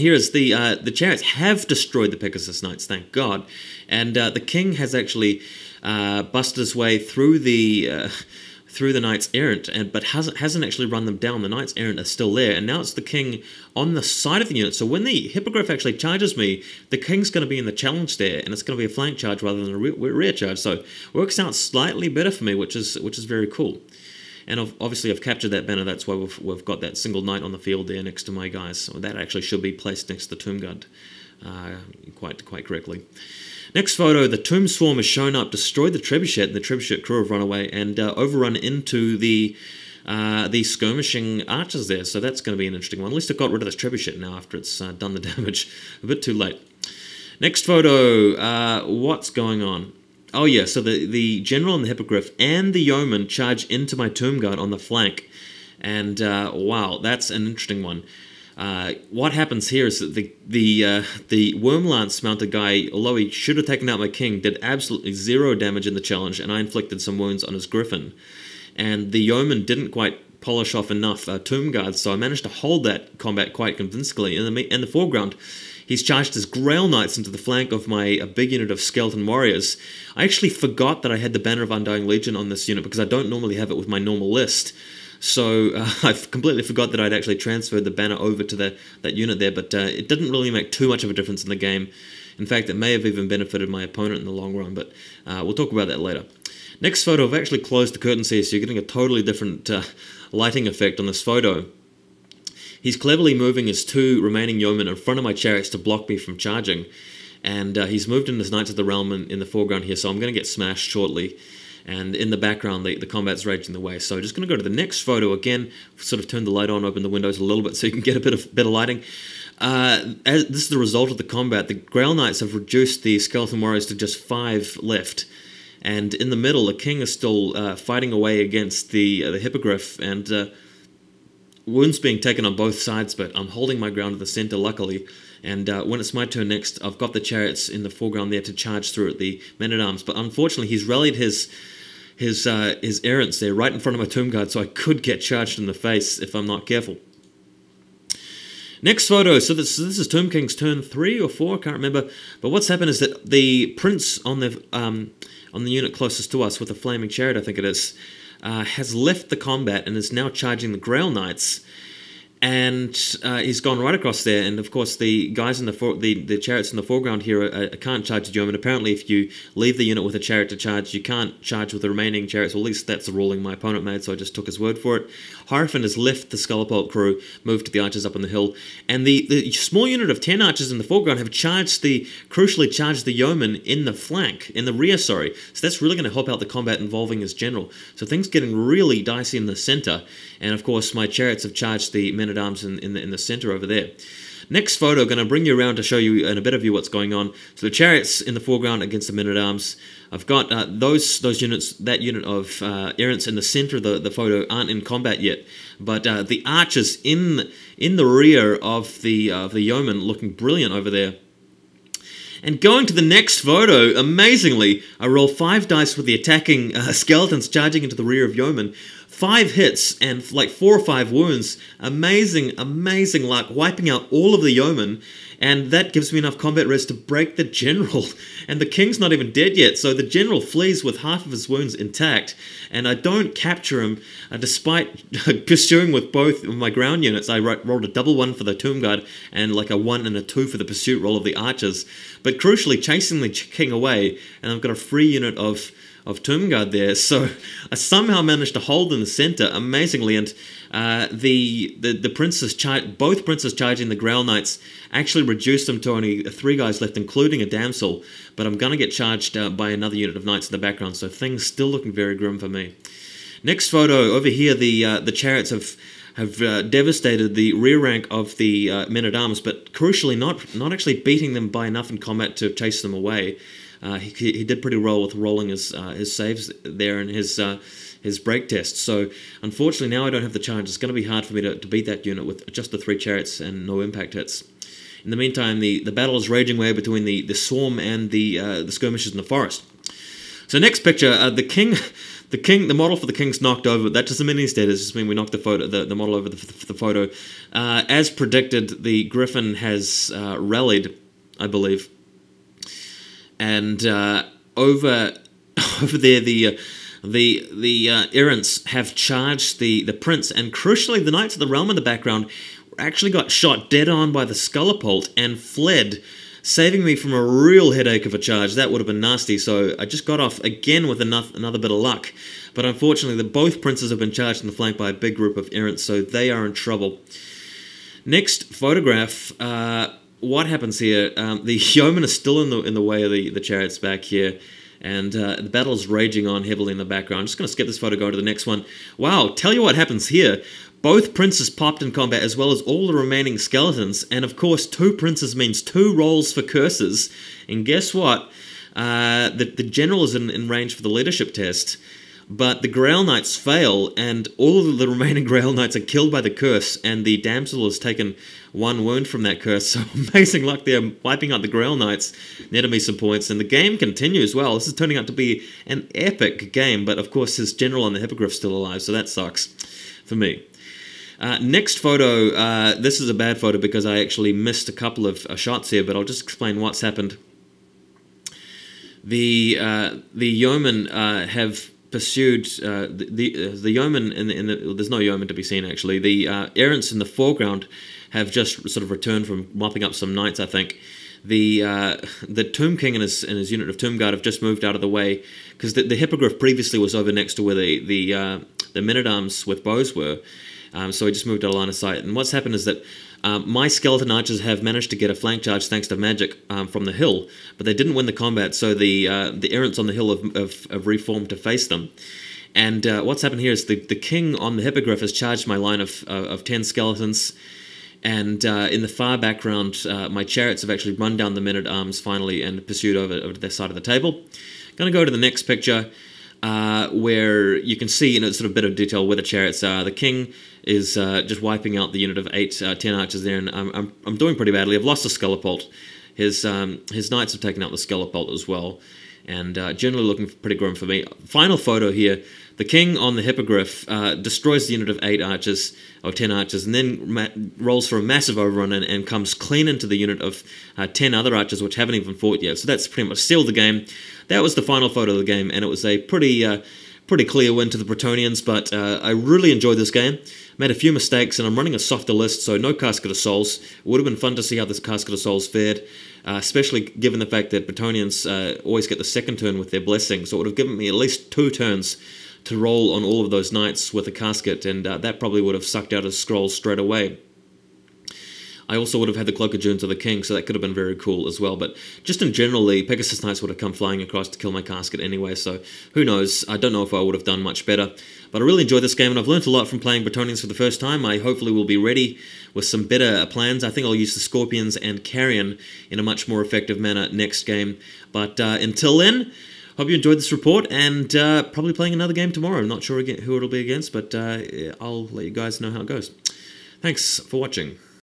here is the chariots have destroyed the Pegasus Knights, thank God, and the king has actually busted his way through the Knights Errant, but hasn't actually run them down. The Knights Errant are still there, and now it's the king on the side of the unit. So when the Hippogriff actually charges me, the king's going to be in the challenge there, and it's going to be a flank charge rather than a rear charge. So it works out slightly better for me, which is very cool. And obviously I've captured that banner. That's why we've got that single knight on the field there next to my guys. So that actually should be placed next to the Tomb Guard quite correctly. Next photo, the Tomb Swarm has shown up, destroyed the Trebuchet, and the Trebuchet crew have run away and overrun into the skirmishing archers there. So that's going to be an interesting one. At least I've got rid of this Trebuchet now after it's done the damage. A bit too late. Next photo, what's going on? Oh yeah, so the general and the Hippogriff and the yeoman charge into my Tomb Guard on the flank. And wow, that's an interesting one. What happens here is that the Worm Lance mounted guy, although he should have taken out my king, did absolutely 0 damage in the challenge, and I inflicted some wounds on his Griffin. And the yeoman didn't quite polish off enough Tomb Guards, so I managed to hold that combat quite convincingly. In the foreground, he's charged his Grail Knights into the flank of my big unit of Skeleton Warriors. I actually forgot that I had the Banner of Undying Legion on this unit because I don't normally have it with my normal list. So I've completely forgot that I'd actually transferred the banner over to that unit there, but it didn't really make too much of a difference in the game. In fact, it may have even benefited my opponent in the long run, but we'll talk about that later. Next photo, I've actually closed the curtains here, so you're getting a totally different lighting effect on this photo. He's cleverly moving his 2 remaining yeomen in front of my chariots to block me from charging, and he's moved in his Knights of the Realm in the foreground here, so I'm going to get smashed shortly. And in the background, the combat's raging away. So I'm just going to go to the next photo again, sort of turn the light on, open the windows a little bit so you can get a bit of better lighting. This is the result of the combat. The Grail Knights have reduced the Skeleton Warriors to just 5 left. And in the middle, the king is still fighting away against the Hippogriff, and wounds being taken on both sides, but I'm holding my ground at the center, luckily. And when it's my turn next, I've got the chariots in the foreground there to charge through at the men-at-arms. But unfortunately, he's rallied his errants there right in front of my Tomb Guard, so I could get charged in the face if I'm not careful. Next photo, so this is Tomb King's turn 3 or 4, I can't remember. But what's happened is that the prince on the unit closest to us with the flaming chariot, I think it is, has left the combat and is now charging the Grail Knights. And he's gone right across there, and of course the guys in the chariots in the foreground here can't charge the yeoman. Apparently, if you leave the unit with a chariot to charge, you can't charge with the remaining chariots. Well, at least that's the ruling my opponent made, so I just took his word for it. Hierophant has left the Scullipult crew, moved to the archers up on the hill, and the small unit of 10 archers in the foreground have crucially charged the yeoman in the rear, sorry. So that's really going to help out the combat involving his general. So things getting really dicey in the center, and of course my chariots have charged the men-at-arms in the center over there. Next photo, going to bring you around to show you in a better view what's going on. So the chariots in the foreground against the men-at-arms. I've got those units, that unit of errants in the center of the photo aren't in combat yet, but the archers in the rear of the yeoman looking brilliant over there. And going to the next photo, amazingly, I roll 5 dice with the attacking skeletons charging into the rear of yeoman. 5 hits and like 4 or 5 wounds. Amazing, amazing luck, wiping out all of the yeomen. And that gives me enough combat res to break the general. And the king's not even dead yet, so the general flees with half of his wounds intact. And I don't capture him, despite pursuing with both of my ground units. I rolled a double 1 for the Tomb Guard and like a 1 and a 2 for the pursuit roll of the archers. But crucially, chasing the king away, and I've got a free unit of Tomb Guard there, so I somehow managed to hold in the center amazingly, and the princes both princes charging the Grail Knights actually reduced them to only 3 guys left, including a damsel. But I'm gonna get charged by another unit of knights in the background, so things still looking very grim for me. Next photo over here, the chariots have devastated the rear rank of the men-at-arms, but crucially not actually beating them by enough in combat to chase them away. He did pretty well with rolling his saves there and his break test. So unfortunately now I don't have the charge. It's going to be hard for me to beat that unit with just the 3 chariots and no impact hits. In the meantime, the battle is raging away between the swarm and the skirmishers in the forest. So next picture, the the model for the king's knocked over. That doesn't mean he's dead. It just means we knocked the model over the photo. As predicted, the griffin has rallied, I believe, and over there the errants have charged the prince, and crucially, the knights of the realm in the background actually got shot dead on by the scullipult and fled, saving me from a real headache of a charge. That would have been nasty, so I just got off again with another bit of luck. But unfortunately, both princes have been charged in the flank by a big group of errants, so they are in trouble. Next photograph, what happens here? The yeomen are still in the way of the chariots back here, and the battle's raging on heavily in the background. I'm just going to skip this photo, go to the next one. Wow, tell you what happens here. Both princes popped in combat, as well as all the remaining skeletons, and of course 2 princes means 2 rolls for curses, and guess what? The general is in range for the leadership test, but the Grail Knights fail, and all of the remaining Grail Knights are killed by the curse, and the damsel has taken 1 wound from that curse, so amazing luck there, wiping out the Grail Knights, netted me some points, and the game continues well. This is turning out to be an epic game, but of course his general on the hippogriff's still alive, so that sucks for me. Next photo, this is a bad photo because I actually missed a couple of shots here, but I'll just explain what's happened. The yeomen have pursued the yeomen there's no yeomen to be seen actually. The errants in the foreground have just sort of returned from mopping up some knights, I think. The Tomb King and his unit of Tomb Guard have just moved out of the way because the hippogriff previously was over next to where the men-at-arms with bows were. So he just moved out of line of sight. And what's happened is that my skeleton archers have managed to get a flank charge thanks to magic from the hill, but they didn't win the combat, so the errants on the hill have reformed to face them. And what's happened here is the king on the hippogriff has charged my line of 10 skeletons, and in the far background, my chariots have actually run down the men-at-arms finally and pursued over to their side of the table. Going to go to the next picture, where you can see in a sort of bit of detail where the chariots are. The king is just wiping out the unit of 10 archers there, and I'm doing pretty badly. I've lost the scullipult. His knights have taken out the scullipult as well, and generally looking pretty grim for me. Final photo here. The king on the hippogriff destroys the unit of 10 archers, and then rolls for a massive overrun and comes clean into the unit of 10 other archers, which haven't even fought yet. So that's pretty much sealed the game. That was the final photo of the game, and it was a pretty clear win to the Bretonnians, but I really enjoyed this game. Made a few mistakes, and I'm running a softer list, so no Casket of Souls. It would have been fun to see how this Casket of Souls fared, especially given the fact that Bretonnians always get the second turn with their blessing, so it would have given me at least 2 turns to roll on all of those knights with a casket, and that probably would have sucked out his scrolls straight away. I also would have had the Cloak of Junes of the King, so that could have been very cool as well. But just in general, the Pegasus Knights would have come flying across to kill my casket anyway, so who knows. I don't know if I would have done much better. But I really enjoyed this game, and I've learned a lot from playing Bretonnians for the first time. I hopefully will be ready with some better plans. I think I'll use the Scorpions and Carrion in a much more effective manner next game. But until then, hope you enjoyed this report, and probably playing another game tomorrow. I'm not sure who it'll be against, but I'll let you guys know how it goes. Thanks for watching.